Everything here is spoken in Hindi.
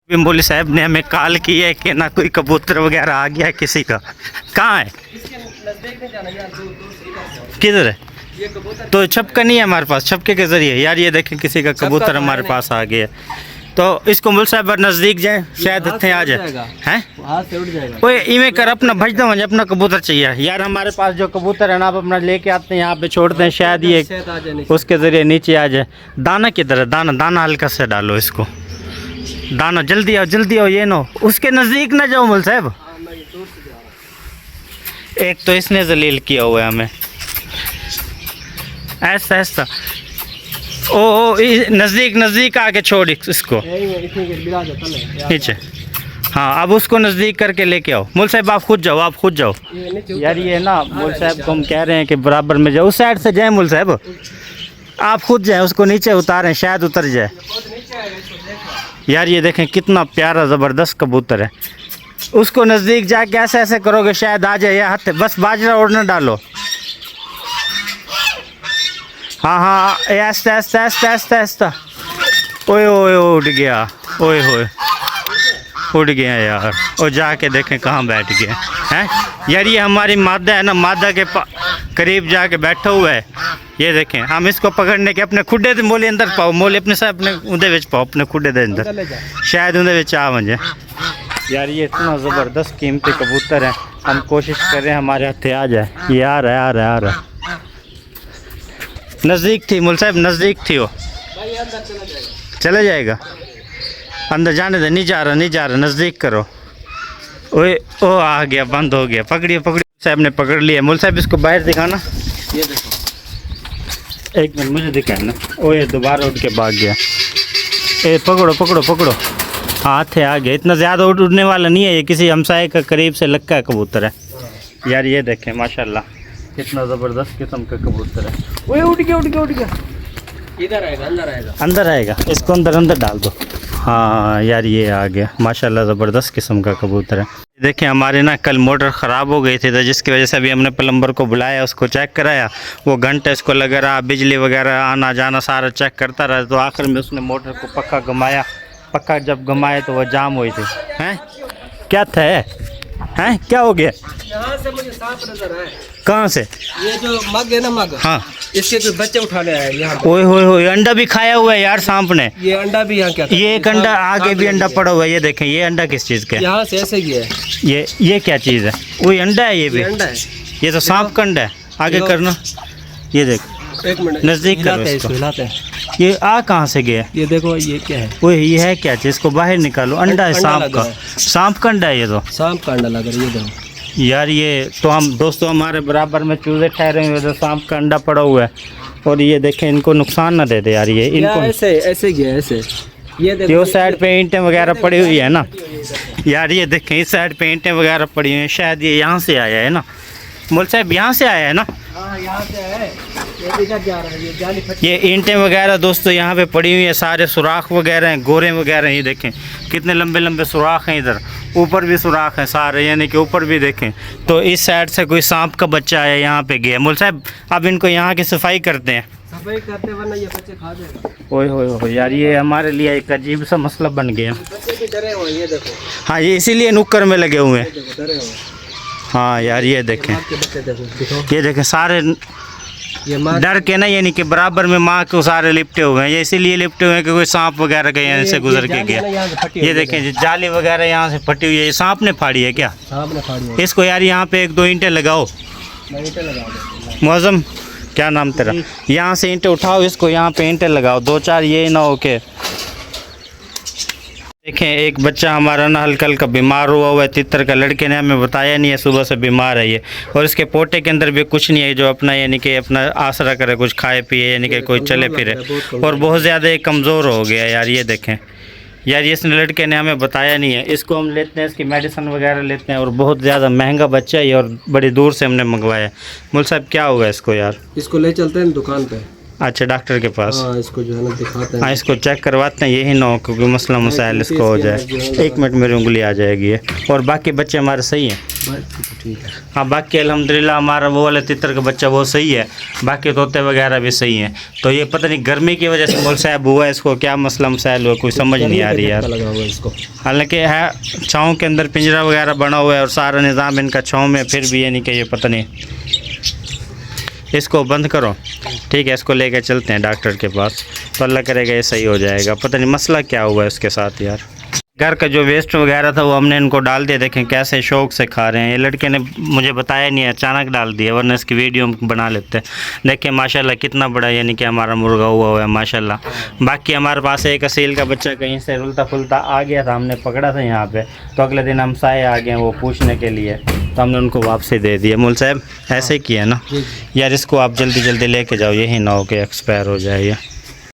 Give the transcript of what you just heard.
मौलवी साहब ने हमें कॉल की है कि ना कोई कबूतर वगैरह आ गया है किसी का। कहाँ है, किधर है? तो छपका नहीं है हमारे पास, छपके के ज़रिए यार ये देखें किसी का कबूतर हमारे पास आ गया। तो इसको मुल साहब नज़दीक जाए शायद हथे आ जाए हैं। कोई इवें कर अपना भजदा मुझे अपना कबूतर चाहिए यार। हमारे पास जो कबूतर है ना आप अपना लेके आते हैं यहाँ पे छोड़ते हैं, शायद ये उसके ज़रिए नीचे आ जाए। दाना किधर है? दाना दाना हल्का से डालो इसको, दाना जल्दी आओ जल्दी आओ। ये नो उसके नज़दीक ना जाओ मुल साहब। एक तो इसने जलील किया हुआ है हमें ऐसा ऐसा। ओ नज़दीक नज़दीक आके छोड़ इसको नीचे। हाँ अब उसको नज़दीक करके लेके आओ। मुल साहब आप खुद जाओ, आप खुद जाओ यार। ये ना मुल साहब को हम कह रहे हैं कि बराबर में जाओ, उस साइड से जाए मुल साहब। आप खुद जाए उसको नीचे उतारें, शायद उतर जाए यार। ये देखें कितना प्यारा ज़बरदस्त कबूतर है। उसको नज़दीक जाके ऐसे ऐसे करोगे शायद आ जाए। या हाथ बस बाजरा उड़ना डालो। हाँ हाँ ऐसा ऐसा ऐसा ऐसा ऐसा। ओए ओए उड़ गया, ओए होए उड़ गया यार। और जाके देखें कहाँ बैठ गया है यार। ये हमारी मादा है ना, मादा के करीब जाके बैठा हुआ है। ये देखें हम इसको पकड़ने के अपने खुडे दे मोले अंदर पाओ, मोले अपने साथ अपने उदे विच पाओ, अपने खुडे दे अंदर शायद उदे विच आ वजे यार। ये इतना ज़बरदस्त कीमती कबूतर है, हम कोशिश कर रहे हैं हमारे हाथे आ जाए। ये आ रहा है आ रहा है आ रहा है। नज़दीक थी मुल साहब, नज़दीक थी वो। चला जाएगा अंदर, जाने दे। नहीं जा रहा नहीं जा रहा, नज़दीक करो। ओए ओ आ गया, बंद हो गया। पकड़िए पकड़िए, साहब ने पकड़ लिया। मुल साहब इसको बाहर दिखाना। ये देखो एक मिनट मुझे दिखाना। ओए दोबारा उठ के भाग गया। ए पकड़ो पकड़ो पकड़ो, हाथ है आ गया। इतना ज़्यादा उड़ने वाला नहीं है ये, किसी हमसाए का करीब से लक्का कबूतर है यार। ये देखें माशाल्लाह कितना ज़बरदस्त किस्म का कबूतर है। ओए उठ गया उठ गया उठ गया। इधर आएगा, अंदर आएगा, अंदर आएगा। इसको अंदर अंदर डाल दो। हाँ यार ये आ गया माशाल्लाह, ज़बरदस्त किस्म का कबूतर है। देखिए हमारे ना कल मोटर ख़राब हो गई थी, तो जिसकी वजह से अभी हमने प्लम्बर को बुलाया, उसको चेक कराया। वो घंटे इसको लगा रहा, बिजली वगैरह आना जाना सारा चेक करता रहा। तो आखिर में उसने मोटर को पक्का घुमाया। पक्का जब घुमाए तो वह जाम हुई थी। हैं क्या था हैं क्या हो गया? यहाँ से मुझे सांप नजर आया। कहाँ से? ये जो मग है ना, मग, हाँ इसके कुछ बच्चे उठाने आए यहाँ। ओए होए होए, अंडा भी खाया हुआ है यार सांप ने। ये अंडा भी यहाँ क्या था? ये एक अंडा आगे भी अंडा पड़ा हुआ है। ये देखें ये अंडा किस चीज़ का है? यहाँ से ऐसे ही है। ये क्या चीज़ है? वही अंडा है ये भी? अंडा है ये तो सांप का अंडा है। आगे करना, ये देख एक मिनट नज़दीक करो इसको। हिलाते हैं। ये आ कहाँ से गया? ये देखो ये क्या है? वो ये है क्या चीज़? इसको बाहर निकालो। अंडा है सांप का, सांप का अंडा है ये तो। सांप का अंडा लग रहा है ये देखो यार। ये तो हम दोस्तों हमारे बराबर में चूजे ठहरे हुए, तो सांप का अंडा पड़ा हुआ है। और ये देखें इनको नुकसान ना दे दे यार। ये इनको ऐसे ऐसे गया ऐसे। ये देखो उस साइड पे ईंटें वगैरह पड़ी हुई है ना यार। ये देखें इस साइड पे ईंटें वगैरह पड़ी हुई हैं, शायद ये यहाँ से आया है ना मुल साहब, यहाँ से आया है ना। हाँ यहाँ से है। ये इधर जा रहा है, ये जाली फटी। ये ईंटें वगैरह दोस्तों यहाँ पे पड़ी हुई है, सारे सुराख वगैरह हैं, गोरे वगैरह हैं। ये देखें कितने लंबे लंबे सुराख हैं। इधर ऊपर भी सुराख हैं सारे, यानी कि ऊपर भी देखें। तो इस साइड से कोई सांप का बच्चा आया यहाँ पे गया। मुल साहब अब इनको यहाँ की सफाई करते हैं, सफाई करते वरना ये बच्चे खा जाएगा। ओए होए होए यार, ये हमारे लिए एक अजीब सा मसला बन गया। बच्चे भी डरे हुए, ये देखो। हाँ ये इसीलिए नुक्कर में लगे हुए हैं। डरे हुए। हाँ यार ये देखें, ये देखें सारे ये माँ डर के ना, यानी कि बराबर में माँ को सारे लिपटे हुए हैं। ये इसीलिए लिपटे हुए हैं कि कोई सांप वगैरह का यहाँ से गुजर के गया। ये देखें जाली वगैरह यहाँ से फटी हुई है। ये सांप ने फाड़ी है क्या? सांप ने फाड़ी है। इसको यार यहाँ पे एक दो ईंटें लगाओ। मौज़म क्या नाम तेरा? यहाँ से ईंटें उठाओ, इसको यहाँ पे ईंटें लगाओ दो चार, ये ना हो के। देखें एक बच्चा हमारा ना हल्का हल्का बीमार हुआ है, तितर का। लड़के ने हमें बताया नहीं है सुबह से बीमार है ये। और इसके पोटे के अंदर भी कुछ नहीं है जो अपना यानी कि अपना आसरा करे, कुछ खाए पिए, यानी कि कोई चले फिरे। और बहुत ज़्यादा ये कमज़ोर हो गया यार। ये देखें यार, ये इसने लड़के ने हमें बताया नहीं है। इसको हम लेते हैं, इसकी मेडिसिन वगैरह लेते हैं। और बहुत ज़्यादा महंगा बच्चा है ये, और बड़ी दूर से हमने मंगवाया है। मुल साहब क्या होगा इसको यार? इसको ले चलते हैं दुकान पे। अच्छा डॉक्टर के पास? हाँ इसको जो है ना दिखाते हैं। हाँ इसको चेक करवाते हैं, यही ना हो क्योंकि मसला मसाइल इसको हो जाए। एक मिनट मेरी उंगली आ जाएगी। और बाकी बच्चे हमारे सही हैं। ठीक है। हाँ बाकी अल्हम्दुलिल्लाह हमारा वो वाला तितर का बच्चा वो सही है, बाकी तोते वगैरह भी सही हैं। तो ये पता नहीं गर्मी की वजह से मौल साहब हुआ, इसको क्या मसला मसाइल हुआ कोई समझ नहीं आ रही यार। लगा हुआ है इसको। हालांकि है छाँव के अंदर पिंजरा वगैरह बना हुआ है और सारा निज़ाम इनका छाँव में, फिर भी ये नहीं कि ये पता नहीं। इसको बंद करो, ठीक है, इसको लेकर चलते हैं डॉक्टर के पास, तो अल्लाह करेगा ये सही हो जाएगा। पता नहीं मसला क्या हुआ है इसके साथ यार। घर का जो वेस्ट वगैरह था वो हमने इनको डाल दिया, देखें कैसे शौक से खा रहे हैं। ये लड़के ने मुझे बताया नहीं, अचानक डाल दिया, वरना इसकी वीडियो हम बना लेते। देखें माशाल्लाह कितना बड़ा यानी कि हमारा मुर्गा हुआ है माशाल्लाह। बाकी हमारे पास एक असील का बच्चा कहीं से रुलता फुलता आ गया था, हमने पकड़ा था यहाँ पे, तो अगले दिन हम साए आ गए वो पूछने के लिए, तो हमने उनको वापसी दे दिया। मूल साहब ऐसे ही किया ना यार, इसको आप जल्दी जल्दी लेके जाओ, यही ना हो कि एक्सपायर हो जाए ये।